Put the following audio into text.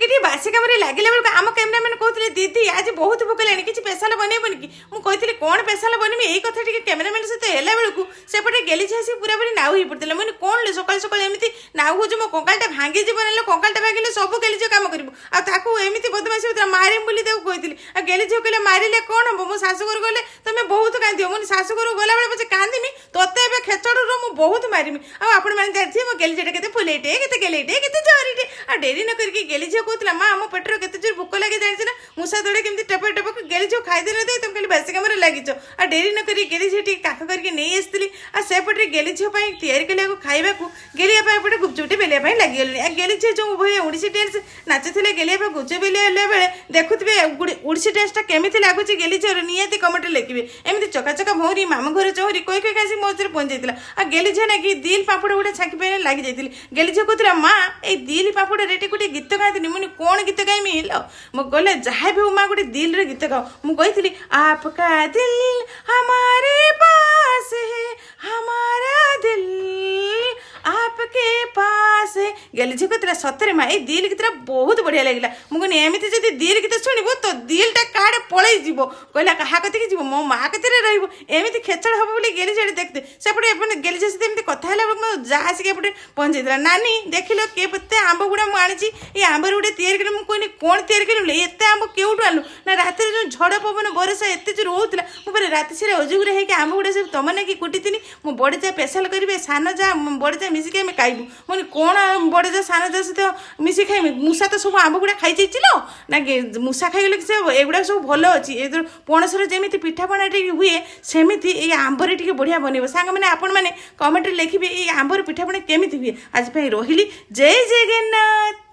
ଟିକେ ବାସି କାମରେ ଲାଗିଲା ବେଳକୁ ଆମ କ୍ୟାମେରାମ୍ୟାନ୍ କହୁଥିଲେ ଦିଦି ଆଜି ବହୁତ ଭୋକ ହେଲାଣି କିଛି ସ୍ପେଶାଲ ବନେଇବନି କି ମୁଁ କହିଥିଲି କ'ଣ ସ୍ପେଶାଲ ବନେଇବି ଏଇ କଥା ଟିକେ କ୍ୟାମେରାମ୍ୟାନ୍ ସହିତ ହେଲା ବେଳକୁ ସେପଟେ ଗେଲିଛି ଆସି ପୁରା ପୁରି ନାଉ ହେଇ ପଡ଼ିଥିଲା ମୁଁ କ'ଣ ସକାଳୁ ସକାଳୁ ଏମିତି ନାଉ ହେଉଛି ମୋ କଙ୍କାଳଟା ଭାଙ୍ଗିଯିବ ନହେଲେ କଙ୍କାଳଟା ଭାଙ୍ଗିଲେ ସବୁ ଗେଲିଝିଅ କାମ କରିବୁ ଆଉ ତାକୁ ଏମିତି ବଦମାସି ହେଉଥିଲା ମାରିମ୍ ବୋଲି ତାକୁ କହିଥିଲି ଆଉ ଗେଲିଝିଅ କହିଲେ ମାରିଲେ କ'ଣ ହେବ ମୋ ଶାଶୁଘର ଗଲେ ତମେ ବହୁତ କାନ୍ଦିବ ମୁଁ ଶାଶୁଘରକୁ ଗଲାବେଳେ ପଛେ କାନ୍ଦିମି ତୋତେ ଏବେ ଖେଚଡ଼ରୁ ମୁଁ ବହୁତ ମାରିମି ଆଉ ଆପଣମାନେ ଜାଣିଥିବେ ମୋ ଗେଲିଝିଅଟା କେତେ ଫୁଲେଇଟେ କେତେ ଗେଲେଇଟେ କେତେ ଜରିଟେ ଆଉ ଡେରି ନ କରିକି ଗେଲିଝିଅ କହୁଥିଲା ମା ଆମ ପେଟରେ କେତେ ଜୋର ଭୋକ ଲାଗେ ଜାଣିଛି ନା ମୂଷା ଦୌଡ଼େ କେମିତି ଟପ ଟପକୁ ଗେଲିଝିଅ ଖାଇଦେଇ ନଥାଏ ତମେ ଖାଲି ବାସି କାମରେ ଲାଗିଛ ଆଉ ଡେରି ନ କରି ଗେଲିଝିଅ ଟିକେ କାଖ କରିକି ନେଇ ଆସିଥିଲି ଆଉ ସେପଟରେ ଗେଲିଝିଅ ପାଇଁ ତିଆରି କରିବାକୁ ଖାଇବାକୁ ଗେଲିଆ ପାଇଁ ଏପଟେ ଗୁପଚୁପଟି ବେଲିବା ପାଇଁ ଲାଗିଗଲେଣି ଆଉ ଗେଲିଝିଅ ଯେଉଁ ଉଭୟ ଓଡ଼ିଶୀ ଡ୍ୟାନ୍ସ ନାଚୁଥିଲେ ଗେଲିଆ ପାଇଁ ଗୁପଚୁପ ବେଲିଆ ବେଳେ ଦେଖୁଥିବେ ଓଡ଼ିଶୀ ଡ୍ୟାନ୍ସଟା କେମିତି ଲାଗୁଛି ଗେଲିଝିଅର ନିହାତି କମେଣ୍ଟରେ ଲେଖିବେ ଏମିତି ଚକାଚକା ଭଉଁରୀ ମାମୁଁ ଘର ଚଉଁରୀ କହି କହି ଆସି ମୋ ଭିତରେ ପହଞ୍ଚାଇଥିଲା ଆଉ ଗେଲିଝିଅ ନାକି ଦିଲ୍ ପାମ୍ପଡ଼ ଗୋଟେ ଛାଙ୍କି ପାଇଁ ଲାଗି ଯାଇଥିଲି ଗେଲିଝିଅ କହୁଥିଲା ମା ଏଇ ଦିଲ୍ ପାମ୍ପଡ଼ରେ ଏଠି ଗୋଟେ ଗୀତ ଗାଆନ୍ତିନି ମୁଁ କ'ଣ ଗୀତ ଗାଇମି ହେଲୋ ମୁଁ କହିଲେ ଯାହା ବି ହଉ ମା ଗୋଟେ ଦିଲ୍ର ଗୀତ ଗାଅ ମୁଁ କହିଥିଲି ଆପକା ଦିଲ୍ ହମାରେ ପାସ୍ ହେ ହମାରା ଦିଲ୍ आपके पास गलिझी कहला सतरे माँ ये दिल गीतटा बहुत बढ़िया लगे मुझे एमती जब दिल गीत शुणव तो दिलटा काड़े पलि जीव कहला क्या कतिक जीव मो माँ कति रमती खेचड़ हम बोली गलिझी देखते सेपटे गलिझी सहित एमती कथा है जा आसिक एपटे पहुँचाई नानी देख लो केते आंब गुड़ा मुझे ये आंबर गुड़े तैयारी करी मुझे कौन तैयारी करूँ एत आंब केउठू आनु ना रात जो झड़ पवन बरसा एत जो रोला मुझे राति सारा अजुगुरे होगी आंब गुड़ा सब तुम ना कि कुटी मो बड़े जा स्पेशल करेंगे सान जा बड़े जा मिसिक आम खाइबू मुझे कौन बड़े जा सान जा सहित मिसिक खाइबी मूषा तो सब आंब गुड़ा खाई जाइल ना मूषा खाईगले से एगुड़ा सब भल अच्छी पणसर जमी पिठापणा टे हुए सेमती ये आंबर टे बढ़िया बनइब सांग मैंने आपण मैंने कमेंट लिखिए ये आंबर पिठापणा केमी हुए आज रही जय जगन्नाथ।